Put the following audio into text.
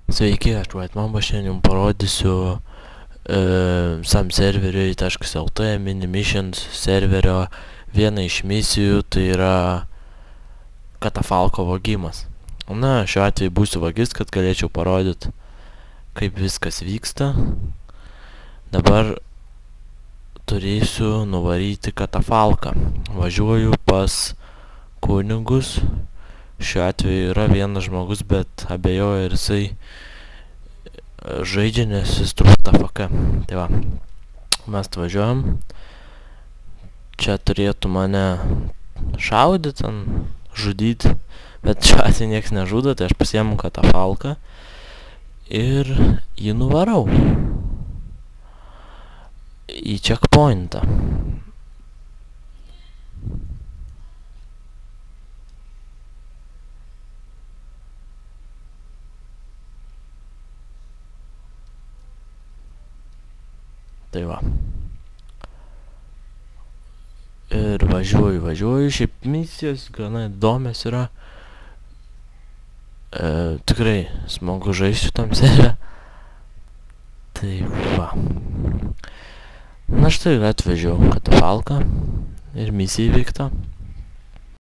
Sveiki, aš Whitemamba, šiandien jums parodysiu SAM serveriui.lt mini missions serverio vieną iš misijų, tai yra katafalko vogimas. Na, šiuo atveju būsiu vagis, kad galėčiau parodyti, kaip viskas vyksta. Dabar turėsiu nuvaryti katafalką. Važiuoju pas kunigus. Šiuo atveju yra vienas žmogus, bet abejoju, ir jisai žaidžia, nes jis trūksta FK. Tai va, mes važiuojam. Čia turėtų mane šaudyti, žudyti, bet šiuo atveju nieks nežudo, tai aš pasiemu katafalką ir jį nuvarau į checkpointą. Tai va. Ir važiuoju. Šiaip misijos gana įdomios yra. Tikrai smagu žaisti šitam servere. Tai va. Na štai atvežiau katafalką ir misija įveikta.